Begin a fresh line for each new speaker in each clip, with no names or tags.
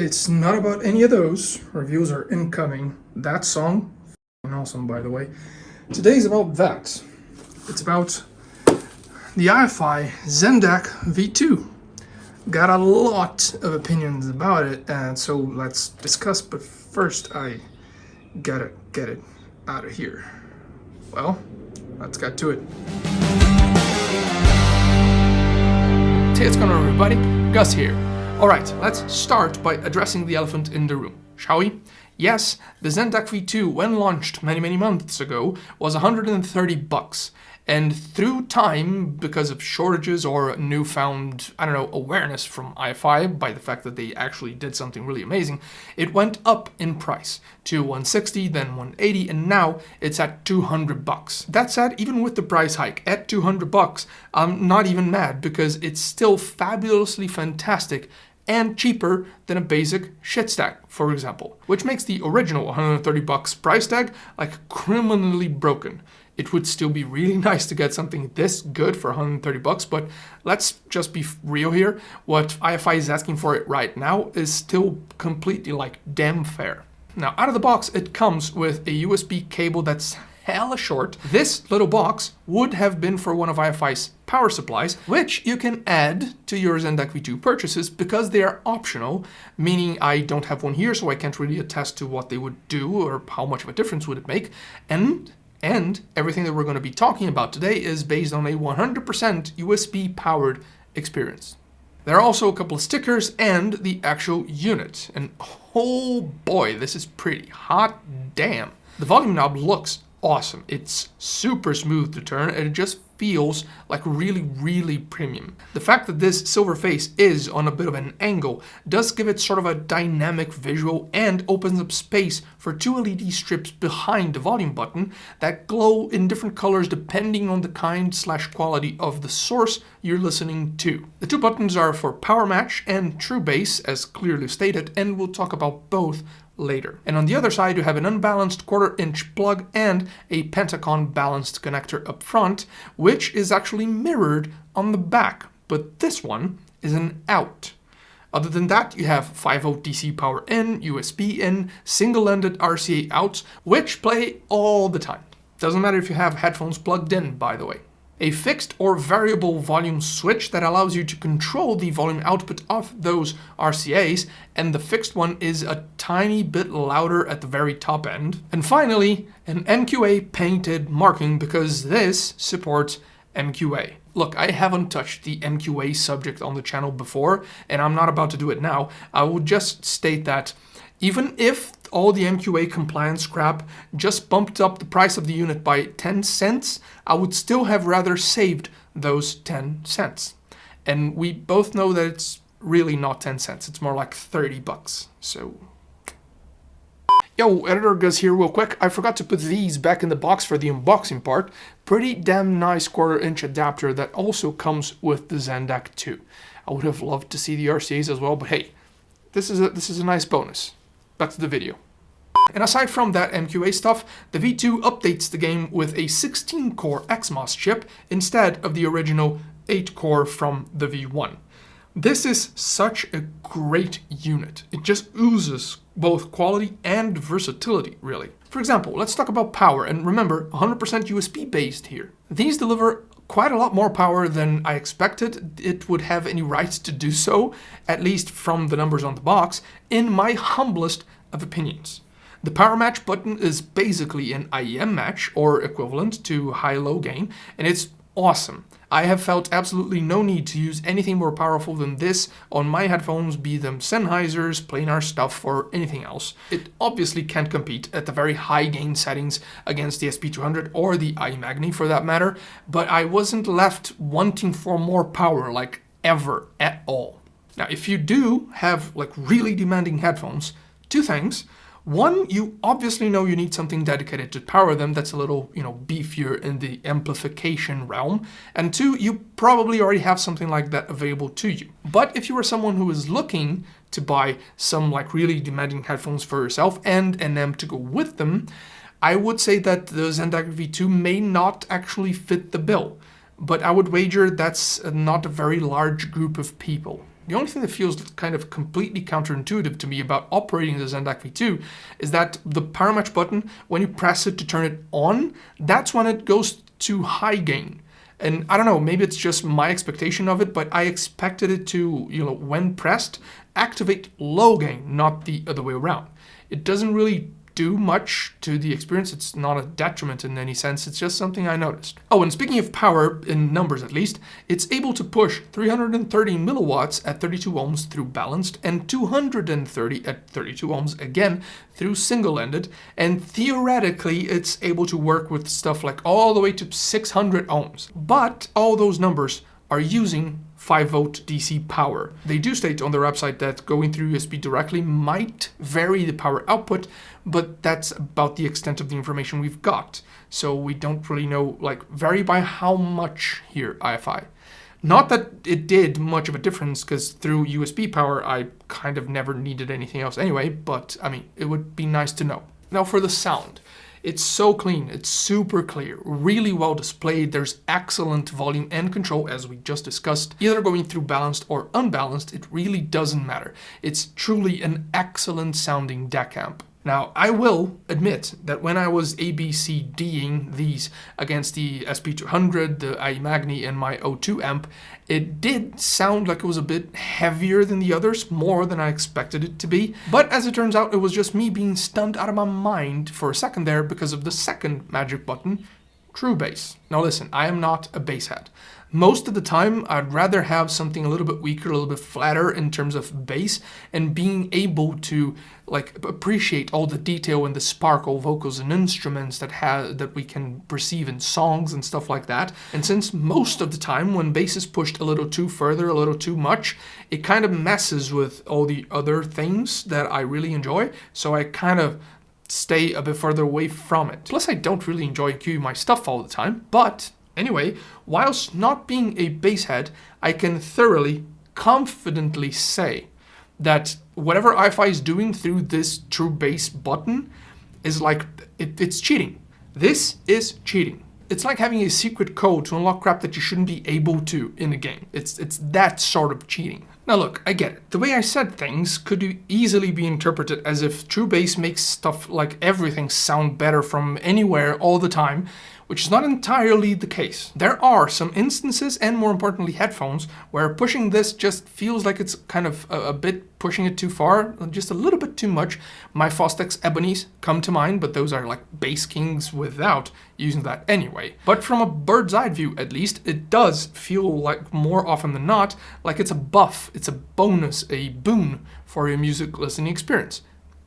It's not about any of those. Reviews are incoming. That song, awesome by the way. Today's about that. It's about the iFi Zen Dac V2. Got a lot of opinions about it, and so let's discuss, but first I gotta get it out of here. Well, let's get to it. Hey, what's going on everybody? Gus here. Alright, let's start by addressing the elephant in the room, shall we? Yes, the Zen Dac V2, when launched many months ago, was $130. And through time, because of shortages or newfound, awareness from iFi by the fact that they actually did something really amazing, it went up in price to $160, then $180, and now it's at $200. That said, even with the price hike at $200, I'm not even mad because it's still fabulously fantastic and cheaper than a basic shit stack, for example, which makes the original $130 price tag like criminally broken. It would still be really nice to get something this good for $130, but let's just be real here. What iFi is asking for it right now is still completely like damn fair. Now, out of the box, it comes with a USB cable that's hella short. This little box would have been for one of iFi's power supplies, which you can add to your Zen Dac V2 purchases because they are optional, meaning I don't have one here, so I can't really attest to what they would do or how much of a difference would it make. And everything that we're going to be talking about today is based on a 100% USB powered experience. There are also a couple of stickers and the actual unit. And oh boy, this is pretty hot damn. The volume knob looks awesome. It's super smooth to turn and it just feels like really premium. The fact that this silver face is on a bit of an angle does give it sort of a dynamic visual and opens up space for two LED strips behind the volume button that glow in different colors depending on the kind/quality of the source you're listening to. The two buttons are for power match and true bass as clearly stated, and we'll talk about both later. And on the other side you have an unbalanced 1/4-inch plug and a Pentacon balanced connector up front, which is actually mirrored on the back, but this one is an out. Other than that, you have 5V DC power in, USB in, single-ended RCA outs, which play all the time. Doesn't matter if you have headphones plugged in, by the way. A fixed or variable volume switch that allows you to control the volume output of those RCAs, and the fixed one is a tiny bit louder at the very top end. And finally, an MQA painted marking because this supports MQA. Look, I haven't touched the MQA subject on the channel before, and I'm not about to do it now. I will just state that even if all the MQA compliance crap just bumped up the price of the unit by 10 cents, I would still have rather saved those 10 cents. And we both know that it's really not 10 cents, it's more like $30. So, yo, Editor Gus here real quick. I forgot to put these back in the box for the unboxing part. Pretty damn nice 1/4-inch adapter that also comes with the Zen Dac 2. I would have loved to see the RCAs as well, but hey, this is a nice bonus. Back to the video. And aside from that MQA stuff, the V2 updates the game with a 16-core XMOS chip instead of the original 8-core from the V1. This is such a great unit. It just oozes both quality and versatility, really. For example, let's talk about power, and remember, 100% USB based here. These deliver quite a lot more power than I expected it would have any right to do so, at least from the numbers on the box, in my humblest of opinions. The power match button is basically an IEM match, or equivalent to high-low gain, and it's awesome. I have felt absolutely no need to use anything more powerful than this on my headphones, be them Sennheisers, planar stuff, or anything else. It obviously can't compete at the very high gain settings against the SP200 or the iMagni for that matter, but I wasn't left wanting for more power like ever at all. Now, if you do have like really demanding headphones, two things. One, you obviously know you need something dedicated to power them that's a little, beefier in the amplification realm. And two, you probably already have something like that available to you. But if you are someone who is looking to buy some like really demanding headphones for yourself and an amp to go with them, I would say that the Zen Dac V2 may not actually fit the bill. But I would wager that's not a very large group of people. The only thing that feels kind of completely counterintuitive to me about operating the Zen Dac V2 is that the power match button, when you press it to turn it on, that's when it goes to high gain. And I don't know, maybe it's just my expectation of it, but I expected it to, when pressed, activate low gain, not the other way around. It doesn't really do much to the experience. It's not a detriment in any sense. It's just something I noticed. Oh, and speaking of power, in numbers at least, it's able to push 330 milliwatts at 32 ohms through balanced and 230 at 32 ohms again through single-ended. And theoretically, it's able to work with stuff like all the way to 600 ohms. But all those numbers are using 5-volt DC power. They do state on their website that going through USB directly might vary the power output, but that's about the extent of the information we've got. So we don't really know, vary by how much here, iFi. Not that it did much of a difference, because through USB power, I kind of never needed anything else anyway, but I mean, it would be nice to know. Now for the sound. It's so clean, it's super clear, really well displayed, there's excellent volume and control as we just discussed. Either going through balanced or unbalanced, it really doesn't matter. It's truly an excellent sounding DAC amp. Now, I will admit that when I was ABCDing these against the SP200, the iMagni, and my O2 amp, it did sound like it was a bit heavier than the others, more than I expected it to be. But as it turns out, it was just me being stunned out of my mind for a second there because of the second magic button, True Bass. Now listen, I am not a bass head. Most of the time, I'd rather have something a little bit weaker, a little bit flatter in terms of bass, and being able to appreciate all the detail and the sparkle vocals and instruments that we can perceive in songs and stuff like that. And since most of the time when bass is pushed a little too further, a little too much, it kind of messes with all the other things that I really enjoy. So I kind of stay a bit further away from it. Plus, I don't really enjoy queuing my stuff all the time, but anyway, whilst not being a bass head, I can thoroughly, confidently say that whatever iFi is doing through this True Bass button is it's cheating. This is cheating. It's like having a secret code to unlock crap that you shouldn't be able to in a game. It's that sort of cheating. Now look, I get it. The way I said things could easily be interpreted as if True Bass makes stuff like everything sound better from anywhere all the time, which is not entirely the case. There are some instances, and more importantly headphones, where pushing this just feels like it's kind of a bit pushing it too far, just a little bit too much. My Fostex Ebonies come to mind, but those are like bass kings without using that anyway. But from a bird's eye view at least, it does feel like more often than not, like it's a buff, it's a bonus, a boon for your music listening experience.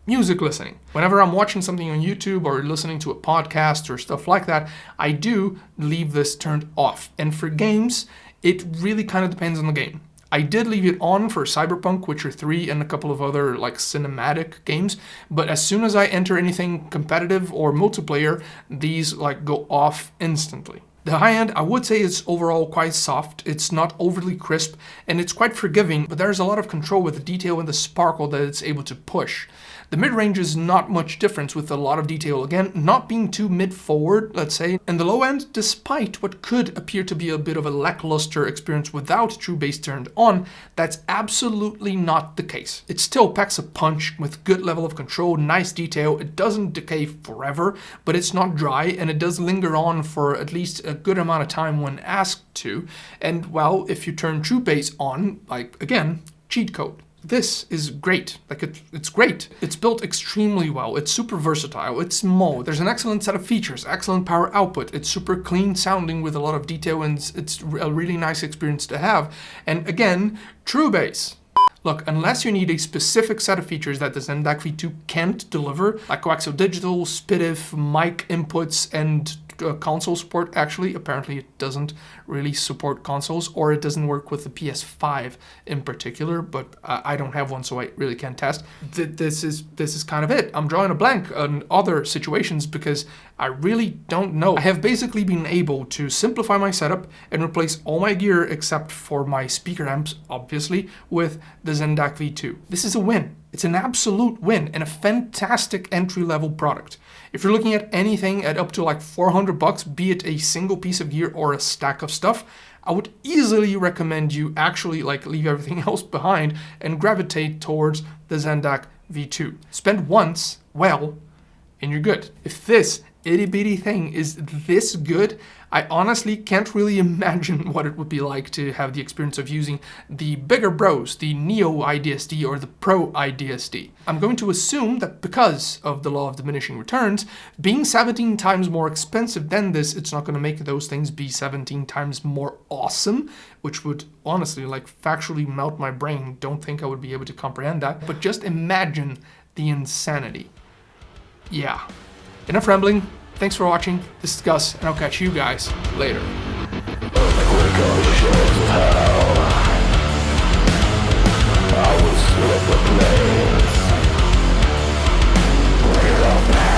Music listening. Whenever I'm watching something on YouTube or listening to a podcast or stuff like that, I do leave this turned off. And for games, it really kind of depends on the game. I did leave it on for Cyberpunk, Witcher 3, and a couple of other cinematic games, but as soon as I enter anything competitive or multiplayer, these go off instantly. The high end, I would say, is overall quite soft. It's not overly crisp, and it's quite forgiving, but there's a lot of control with the detail and the sparkle that it's able to push. The mid-range is not much difference with a lot of detail, again, not being too mid-forward, let's say. And the low end, despite what could appear to be a bit of a lackluster experience without True Bass turned on, that's absolutely not the case. It still packs a punch with good level of control, nice detail. It doesn't decay forever, but it's not dry, and it does linger on for at least a good amount of time when asked to. And well, if you turn True Bass on, again, cheat code. This is great. It's great. It's built extremely well. It's super versatile. It's small. There's an excellent set of features, excellent power output. It's super clean sounding with a lot of detail, and it's a really nice experience to have. And again, True Bass. Look, unless you need a specific set of features that the Zen Dac V2 can't deliver, like coaxial digital, SPDIF, mic inputs, and console support. Actually, apparently it doesn't really support consoles, or it doesn't work with the PS5 in particular, but I don't have one, so I really can't test. This is kind of it. I'm drawing a blank on other situations because I really don't know. I have basically been able to simplify my setup and replace all my gear except for my speaker amps, obviously, with the Zen Dac V2. This is a win. It's an absolute win and a fantastic entry-level product. If you're looking at anything at up to like $400, be it a single piece of gear or a stack of stuff, I would easily recommend you actually like leave everything else behind and gravitate towards the Zen Dac V2. Spend once, well, and you're good. If this itty bitty thing is this good, I honestly can't really imagine what it would be like to have the experience of using the bigger bros, the Neo IDSD or the Pro IDSD. I'm going to assume that because of the law of diminishing returns, being 17 times more expensive than this, it's not going to make those things be 17 times more awesome, which would honestly like factually melt my brain. Don't think I would be able to comprehend that, but just imagine the insanity. Yeah. Enough rambling. Thanks for watching. This is Gus, and I'll catch you guys later. I will slip the blades. Bring it all back.